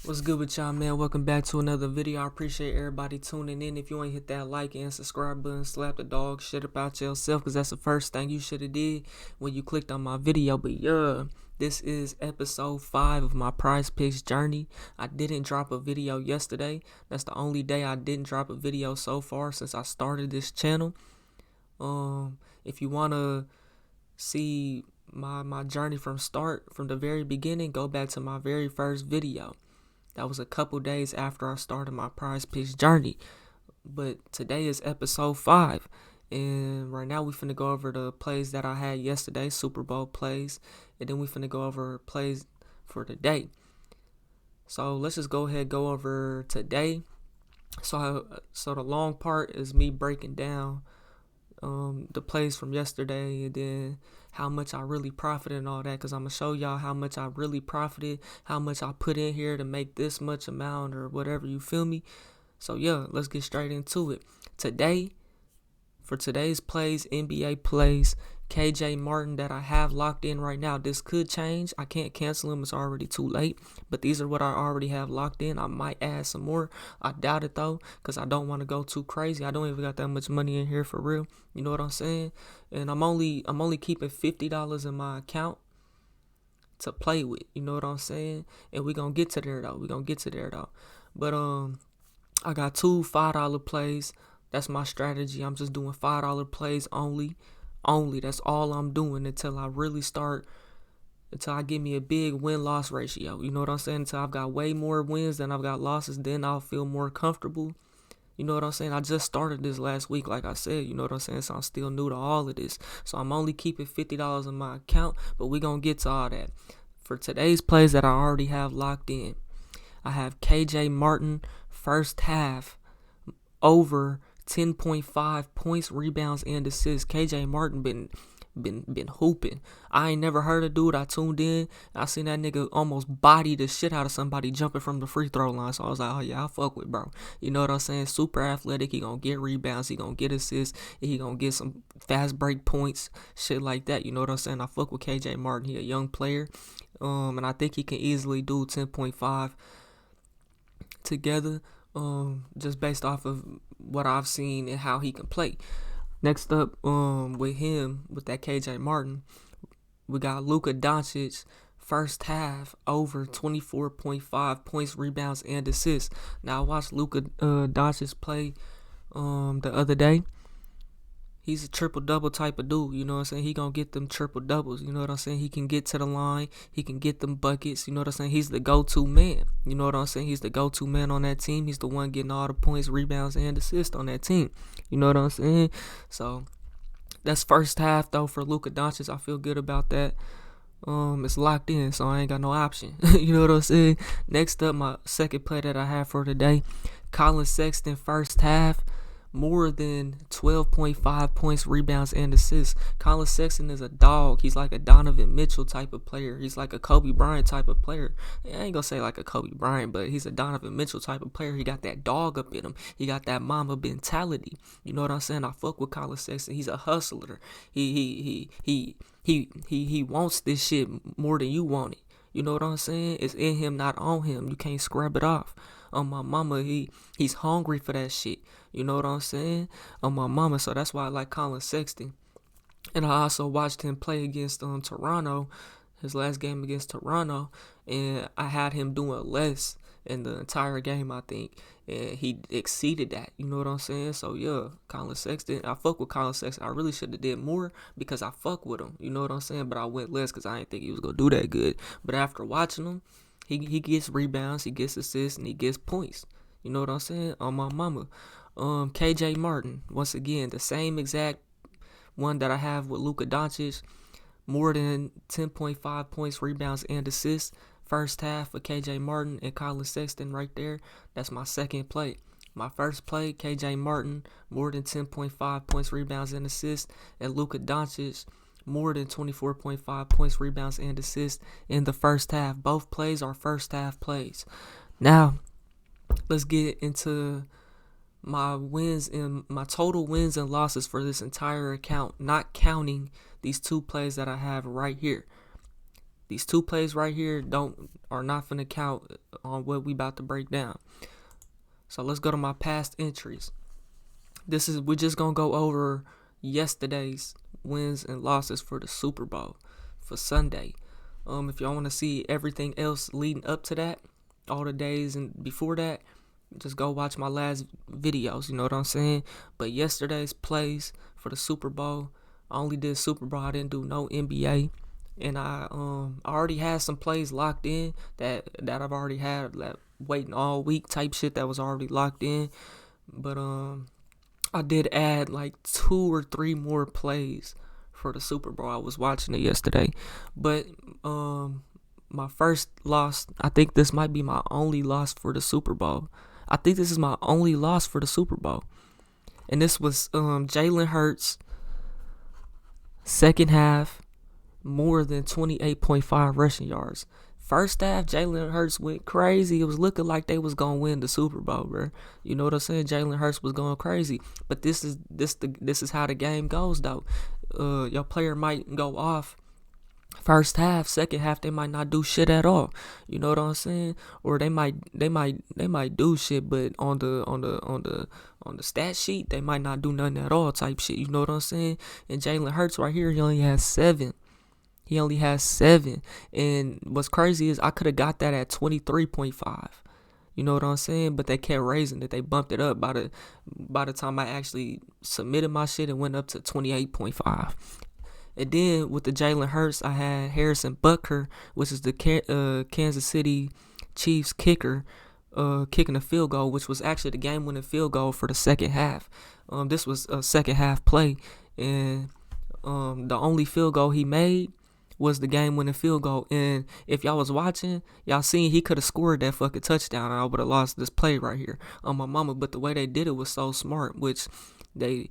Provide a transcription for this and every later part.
What's good with y'all, man? Welcome back to another video. I appreciate everybody tuning in. If you ain't hit that like and subscribe button, slap the dog shit about yourself, because that's the first thing you should have did when you clicked on my video. But yeah, this is episode 5 of my PrizePicks journey. I didn't drop a video yesterday. That's the only day I didn't drop a video so far since I started this channel. If you want to see my journey from the very beginning, go back to my very first video. That was a couple days after I started my PrizePicks journey. But today is episode 5. And right now we finna go over the plays that I had yesterday, Super Bowl plays. And then we finna go over plays for today. So let's just go over today. So the long part is me breaking down the plays from yesterday, and then how much I really profited and all that, because I'm going to show y'all how much I really profited, how much I put in here to make this much amount or whatever, you feel me? So yeah, let's get straight into it. For today's plays, NBA plays, KJ Martin that I have locked in right now. This could change. I can't cancel them. It's already too late. But these are what I already have locked in. I might add some more. I doubt it though, because I don't want to go too crazy. I don't even got that much money in here for real. You know what I'm saying? And I'm only keeping $50 in my account to play with. You know what I'm saying? And we're going to get to there though. But I got two $5 plays. That's my strategy. I'm just doing $5 plays only. That's all I'm doing until I get me a big win-loss ratio. You know what I'm saying? Until I've got way more wins than I've got losses, then I'll feel more comfortable. You know what I'm saying? I just started this last week, like I said. You know what I'm saying? So I'm still new to all of this. So I'm only keeping $50 in my account, but we're going to get to all that. For today's plays that I already have locked in, I have KJ Martin first half over 10.5 points, rebounds, and assists. KJ Martin been hooping. I ain't never heard of dude. I tuned in. I seen that nigga almost body the shit out of somebody jumping from the free throw line. So I was like, oh yeah, I fuck with bro. You know what I'm saying? Super athletic. He gonna get rebounds. He gonna get assists. He gonna get some fast break points. Shit like that. You know what I'm saying? I fuck with KJ Martin. He a young player. And I think he can easily do 10.5 together. Just based off of what I've seen and how he can play. Next up, with that KJ Martin, we got Luka Doncic first half over 24.5 points, rebounds, and assists. Now I watched Luka Doncic play the other day. He's a triple-double type of dude, you know what I'm saying? He gonna get them triple-doubles, you know what I'm saying? He can get to the line. He can get them buckets, you know what I'm saying? He's the go-to man, you know what I'm saying? He's the go-to man on that team. He's the one getting all the points, rebounds, and assists on that team, you know what I'm saying? So that's first half, though, for Luka Doncic. I feel good about that. It's locked in, so I ain't got no option. You know what I'm saying? Next up, my second play that I have for today, Colin Sexton first half, more than 12.5 points, rebounds, and assists. Colin Sexton is a dog. He's like a Donovan Mitchell type of player. He's like a Kobe Bryant type of player. I ain't gonna say like a Kobe Bryant, but he's a Donovan Mitchell type of player. He got that dog up in him. He got that mama mentality. You know what I'm saying? I fuck with Colin Sexton. He's a hustler. He wants this shit more than you want it. You know what I'm saying? It's in him, not on him. You can't scrub it off. On my mama, he's hungry for that shit. You know what I'm saying? On my mama, so that's why I like Colin Sexton. And I also watched him play against Toronto, his last game against Toronto, and I had him doing less in the entire game, I think, and he exceeded that. You know what I'm saying? So yeah, Colin Sexton. I fuck with Colin Sexton. I really should have did more because I fuck with him. You know what I'm saying? But I went less because I didn't think he was gonna do that good. But after watching him, he gets rebounds, he gets assists, and he gets points. You know what I'm saying? On my mama. KJ Martin, once again, the same exact one that I have with Luka Doncic. More than 10.5 points, rebounds, and assists. First half for KJ Martin and Colin Sexton right there. That's my second play. My first play, KJ Martin, more than 10.5 points, rebounds, and assists. And Luka Doncic, more than 24.5 points, rebounds, and assists in the first half. Both plays are first half plays. Now, let's get into my wins and my total wins and losses for this entire account, not counting these two plays that I have right here. These two plays right here are not finna count on what we about to break down. So let's go to my past entries. We're just gonna go over yesterday's wins and losses for the Super Bowl for Sunday. If y'all want to see everything else leading up to that, all the days and before that, just go watch my last videos. You know what I'm saying? But yesterday's plays for the Super Bowl, I only did Super Bowl. I didn't do no NBA. And I already had some plays locked in that I've already had waiting all week type shit that was already locked in. But I did add like 2 or 3 more plays for the Super Bowl. I was watching it yesterday. But my first loss, I think this might be my only loss for the Super Bowl. I think this is my only loss for the Super Bowl. And this was Jalen Hurts, second half, more than 28.5 rushing yards. First half, Jalen Hurts went crazy. It was looking like they was gonna win the Super Bowl, bro. You know what I'm saying? Jalen Hurts was going crazy. But this is how the game goes, though. Your player might go off first half, second half they might not do shit at all. You know what I'm saying? Or they might do shit, but on the stat sheet they might not do nothing at all type shit. You know what I'm saying? And Jalen Hurts right here, he only has 7. And what's crazy is I could have got that at 23.5. You know what I'm saying? But they kept raising it. They bumped it up by the time I actually submitted my shit, it went up to 28.5. And then with the Jalen Hurts, I had Harrison Butker, which is the Kansas City Chiefs kicker, kicking a field goal, which was actually the game-winning field goal for the second half. This was a second half play, and the only field goal he made was the game-winning field goal. And if y'all was watching, y'all seen he could have scored that fucking touchdown, and I would have lost this play right here on my mama. But the way they did it was so smart, which I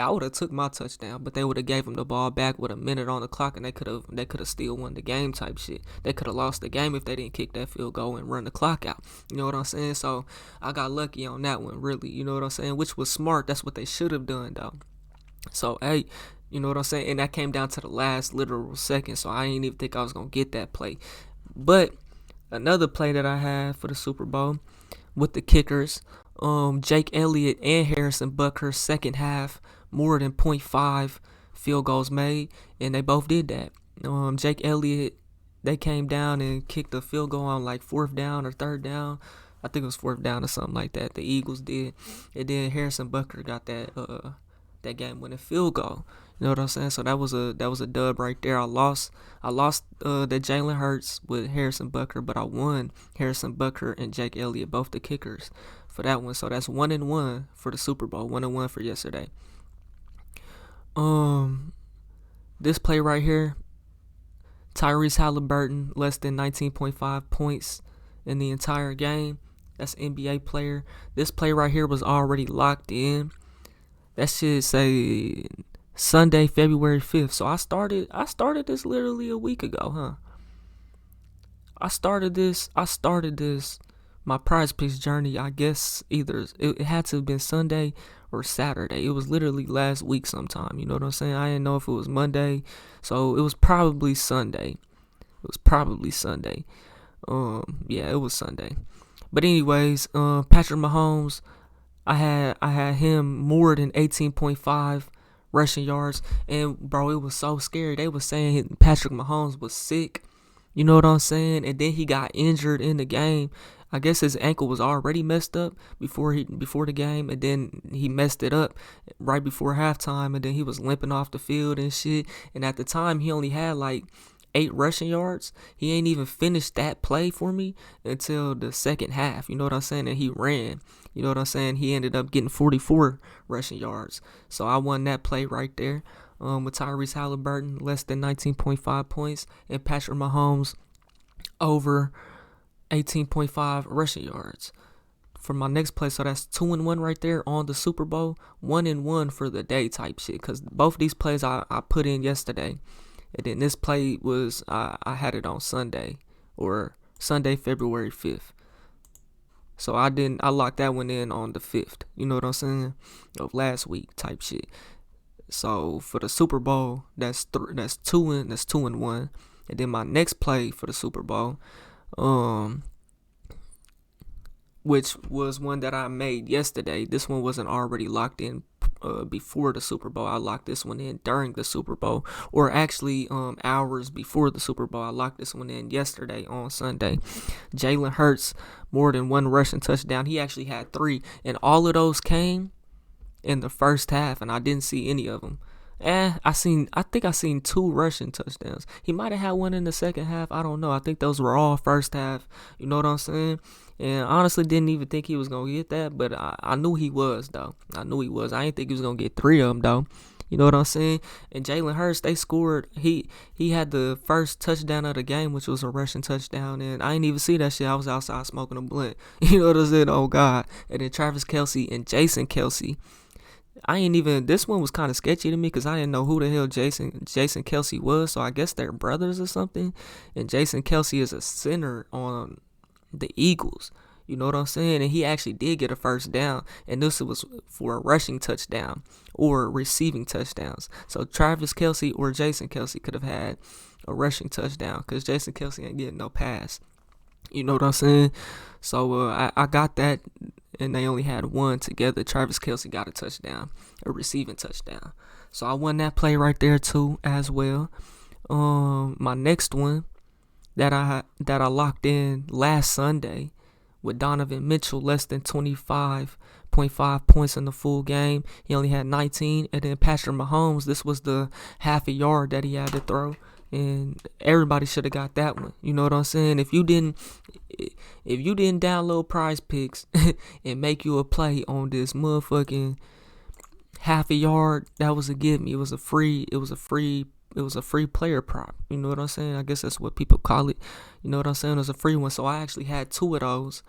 would have took my touchdown, but they would have gave him the ball back with a minute on the clock, and they could have still won the game type shit. They could have lost the game if they didn't kick that field goal and run the clock out. You know what I'm saying? So I got lucky on that one, really. You know what I'm saying? Which was smart. That's what they should have done, though. So hey, you know what I'm saying? And that came down to the last literal second, so I didn't even think I was gonna get that play. But another play that I had for the Super Bowl with the kickers, Jake Elliott and Harrison Butker, second half, more than 0.5 field goals made, and they both did that. Jake Elliott, they came down and kicked a field goal on like 4th down or 3rd down. I think it was 4th down or something like that. The Eagles did, and then Harrison Butker got that game-winning field goal. You know what I'm saying? So that was a dub right there. I lost the Jalen Hurts with Harrison Butker, but I won Harrison Butker and Jake Elliott, both the kickers, for that one. So that's 1-1 for the Super Bowl. 1-1 for yesterday. This play right here, Tyrese Halliburton, less than 19.5 points in the entire game. That's an NBA player. This play right here was already locked in. That should say Sunday, February 5th. So I started this literally a week ago, huh? I started this my PrizePicks journey, I guess either it had to have been Sunday or Saturday. It was literally last week sometime, you know what I'm saying? I didn't know if it was Monday, so it was probably Sunday. Yeah, it was Sunday. But anyways, Patrick Mahomes, I had him more than 18.5 rushing yards, and bro, it was so scary. They was saying Patrick Mahomes was sick. You know what I'm saying? And then he got injured in the game. I guess his ankle was already messed up before the game, and then he messed it up right before halftime, and then he was limping off the field and shit. And at the time, he only had like 8 rushing yards. He ain't even finished that play for me until the second half. You know what I'm saying? And he ran. You know what I'm saying? He ended up getting 44 rushing yards. So I won that play right there. With Tyrese Halliburton, less than 19.5 points, and Patrick Mahomes over 18.5 rushing yards. For my next play, so that's 2-1 right there on the Super Bowl, 1-1 for the day type shit, because both these plays I put in yesterday, and then this play was, I had it on Sunday, or Sunday, February 5th. So I locked that one in on the 5th, you know what I'm saying, of last week type shit. So for the Super Bowl, that's 2-1. And then my next play for the Super Bowl, um, which was one that I made yesterday. This one wasn't already locked in before the Super Bowl. I locked this one in during the Super Bowl, or actually hours before the Super Bowl. I locked this one in yesterday on Sunday. Jalen Hurts, more than one rushing touchdown. He actually had 3, and all of those came in the first half, and I didn't see any of them. I think I seen 2 rushing touchdowns. He might have had one in the second half. I don't know. I think those were all first half. You know what I'm saying? And honestly, didn't even think he was gonna get that, but I knew he was though. I knew he was. I didn't think he was gonna get 3 of them though. You know what I'm saying? And Jalen Hurts, they scored. He had the first touchdown of the game, which was a rushing touchdown, and I didn't even see that shit. I was outside smoking a blunt. You know what I'm saying? Oh God! And then Travis Kelce and Jason Kelce. This one was kind of sketchy to me because I didn't know who the hell Jason Kelce was. So I guess they're brothers or something. And Jason Kelce is a center on the Eagles. You know what I'm saying? And he actually did get a first down. And this was for a rushing touchdown or receiving touchdowns. So Travis Kelce or Jason Kelce could have had a rushing touchdown because Jason Kelce ain't getting no pass. You know what I'm saying? So I got that, and they only had one together. Travis Kelce got a touchdown, a receiving touchdown. So I won that play right there too, as well. My next one that I locked in last Sunday with Donovan Mitchell, less than 25.5 points in the full game. He only had 19, and then Patrick Mahomes. This was the half a yard that he had to throw. And everybody should have got that one. You know what I'm saying? If you didn't download PrizePicks and make you a play on this motherfucking half a yard, that was a give me. It was a free player prop. You know what I'm saying? I guess that's what people call it. You know what I'm saying? It was a free one. So I actually had 2 of those,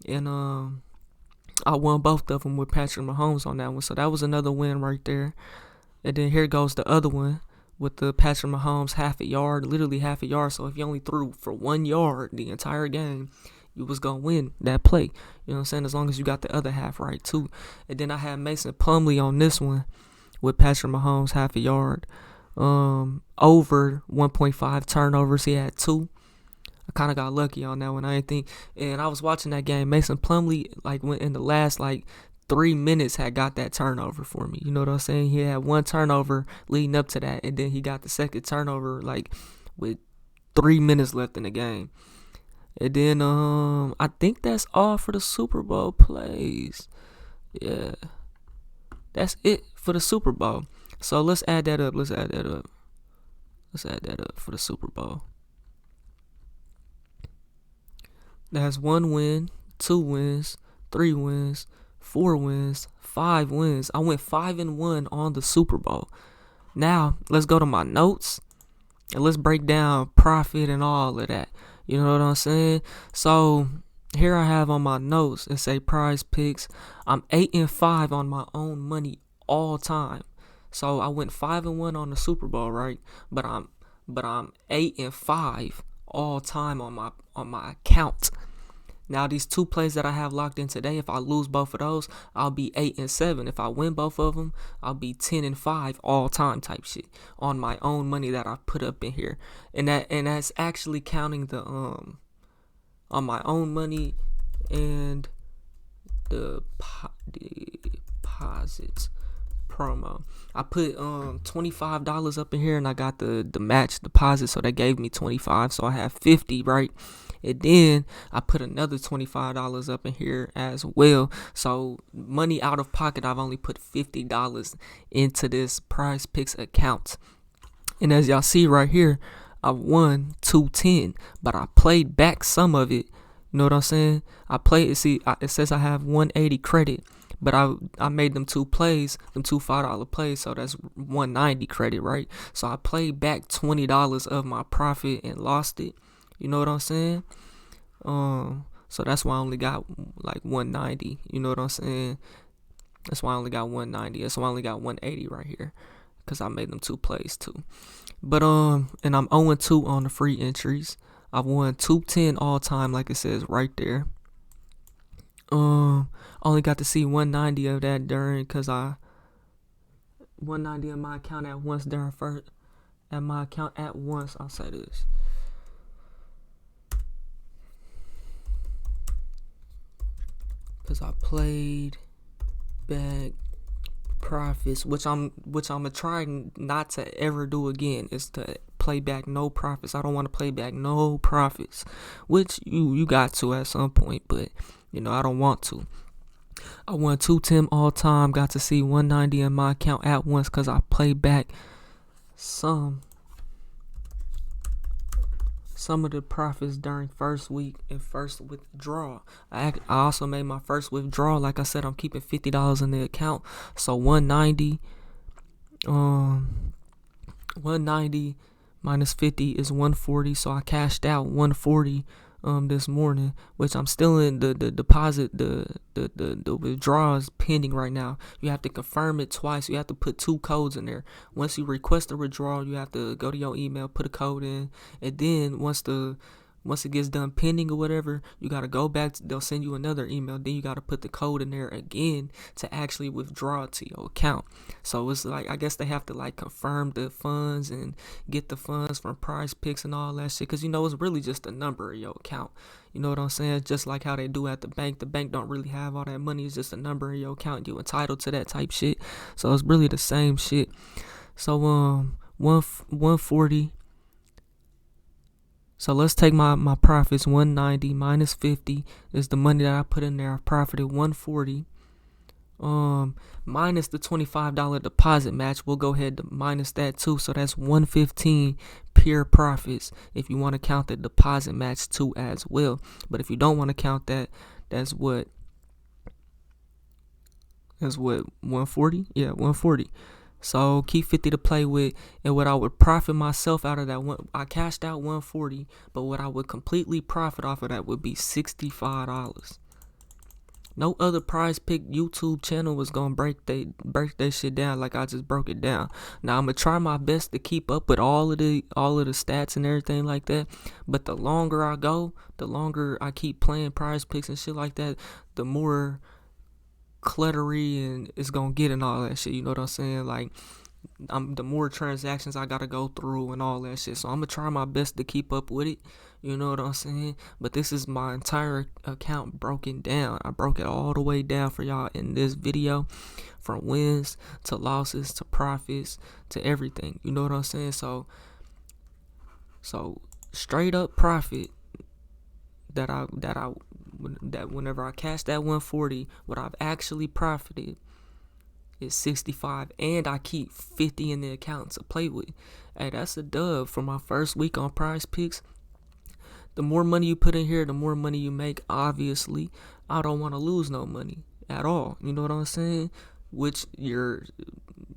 and I won both of them with Patrick Mahomes on that one. So that was another win right there. And then here goes the other one with the Patrick Mahomes half a yard, literally half a yard. So if you only threw for 1 yard the entire game, you was going to win that play. You know what I'm saying? As long as you got the other half right, too. And then I had Mason Plumlee on this one with Patrick Mahomes half a yard. Over 1.5 turnovers. He had 2. I kind of got lucky on that one. I didn't think. And I was watching that game. Mason Plumlee, went in the last, 3 minutes had got that turnover for me. You know what I'm saying? He had 1 turnover leading up to that, and then he got the second turnover with 3 minutes left in the game. And then I think that's all for the Super Bowl plays. Yeah. That's it for the Super Bowl. So let's add that up. Let's add that up for the Super Bowl. That's 1 win, 2 wins, 3 wins, 4 wins, 5 wins. I went 5-1 on the Super Bowl. Now, let's go to my notes and let's break down profit and all of that. You know what I'm saying? So, here I have on my notes, it say PrizePicks. I'm 8-5 on my own money all time. So, I went 5-1 on the Super Bowl, right? But I'm 8-5 all time on my account. Now, these 2 plays that I have locked in today, if I lose both of those, I'll be 8-7. If I win both of them, I'll be 10-5 all time type shit on my own money that I put up in here. And that's actually counting the on my own money and the deposits promo. I put $25 up in here, and I got the match deposit, so they gave me 25, so I have 50, right? And then I put another $25 up in here as well. So money out of pocket, I've only put $50 into this PrizePicks account. And as y'all see right here, I won 210, but I played back some of it. You know what I'm saying? It says I have 180 credit, but I made them 2 plays, them 2 $5 plays, so that's 190 credit, right? So I played back $20 of my profit and lost it. You know what I'm saying? So that's why I only got 190. You know what I'm saying? That's why I only got 190. That's why I only got 180 right here, because I made them 2 plays too. But and I'm 0-2 on the free entries. I've won 210 all time, like it says right there. Only got to see 190 of that during, 190 of my account at once during at my account at once. I'll say this. Because I played back profits, which I'm gonna try not to ever do again, is to play back no profits. I don't want to play back no profits, which you got to at some point, but I don't want to. I won 210 all time, got to see 190 in my account at once because I played back some of the profits during first week and first withdrawal. I also made my first withdrawal. Like I said, I'm keeping $50 in the account, so 190 minus 50 is 140. So I cashed out 140 this morning, which I'm still in the deposit. The withdrawal is pending right now. You have to confirm it twice. You have to put 2 codes in there. Once you request a withdrawal, you have to go to your email, put a code in, and then once it gets done pending or whatever, you got to go back. They'll send you another email. Then you got to put the code in there again to actually withdraw it to your account. So it's like, I guess they have to like confirm the funds and get the funds from PrizePicks and all that shit. Because, it's really just a number in your account. You know what I'm saying? Just like how they do at the bank. The bank don't really have all that money. It's just a number in your account. You're entitled to that type shit. So it's really the same shit. So 140. So let's take my profits. 190 minus 50 is the money that I put in there. I profited 140. Minus the $25 deposit match. We'll go ahead to minus that too. So that's 115 pure profits if you want to count the deposit match too as well. But if you don't want to count that, that's what 140? Yeah, 140. So keep 50 to play with, and what I would profit myself out of that one, I cashed out 140, but what I would completely profit off of that would be $65. No other PrizePick YouTube channel was gonna break they shit down like I just broke it down. Now I'm gonna try my best to keep up with all of the stats and everything like that. But the longer I go, the longer I keep playing PrizePicks and shit like that, the more cluttery and it's gonna get and all that shit. You know what I'm saying? Like, the more transactions I gotta go through and all that shit. So I'm gonna try my best to keep up with it. You know what I'm saying? But this is my entire account broken down. I broke it all the way down for y'all in this video, from wins to losses to profits to everything. You know what I'm saying? So straight up profit that whenever I cash that 140, what I've actually profited is 65, and I keep 50 in the account to play with. Hey, that's a dub for my first week on PrizePicks. The more money you put in here, the more money you make. Obviously, I don't want to lose no money at all. You know what I'm saying? Which you're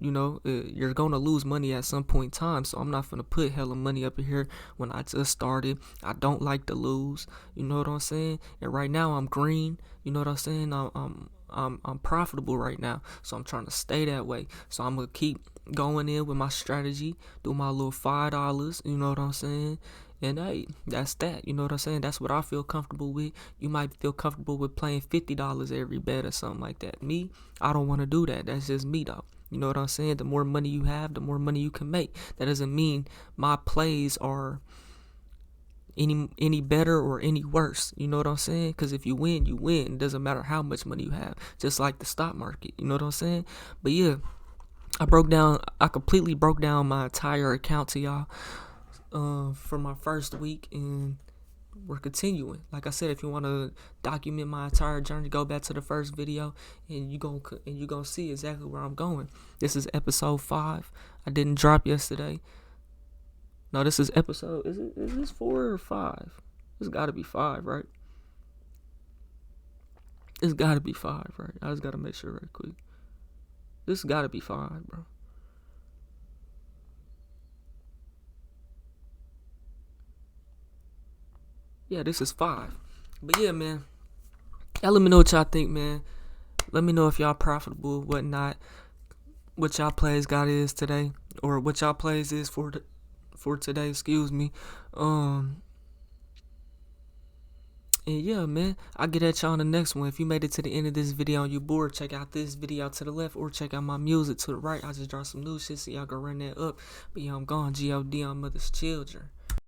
gonna lose money at some point in time. So I'm not gonna put hella money up in here when I just started. I don't like to lose. You know what I'm saying? And right now I'm green. You know what I'm saying? I'm profitable right now, so I'm trying to stay that way. So I'm gonna keep going in with my strategy, do my little $5. You know what I'm saying? And hey, that's that. You know what I'm saying? That's what I feel comfortable with. You might feel comfortable with playing $50 every bet or something like that. Me, I don't want to do that. That's just me though. You know what I'm saying? The more money you have, the more money you can make. That doesn't mean my plays are any better or any worse. You know what I'm saying? Because if you win, you win. It doesn't matter how much money you have. Just like the stock market. You know what I'm saying? But yeah, I completely broke down my entire account to y'all for my first week, and we're continuing. Like I said, if you want to document my entire journey, go back to the first video, and you gonna see exactly where I'm going. This is episode 5. I didn't drop yesterday. No, this is episode. Is this 4 or 5? It's got to be 5, right? It's got to be 5, right? I just got to make sure right quick. This got to be 5, bro. Yeah, this is 5. But yeah, man. Y'all let me know what y'all think, man. Let me know if y'all profitable, whatnot. What y'all plays got is today, or what y'all plays is for today. Excuse me. And yeah, man, I'll get at y'all on the next one. If you made it to the end of this video and you bored, check out this video to the left or check out my music to the right. I just dropped some new shit so y'all go run that up. But yeah, I'm gone. G.O.D. on mother's children.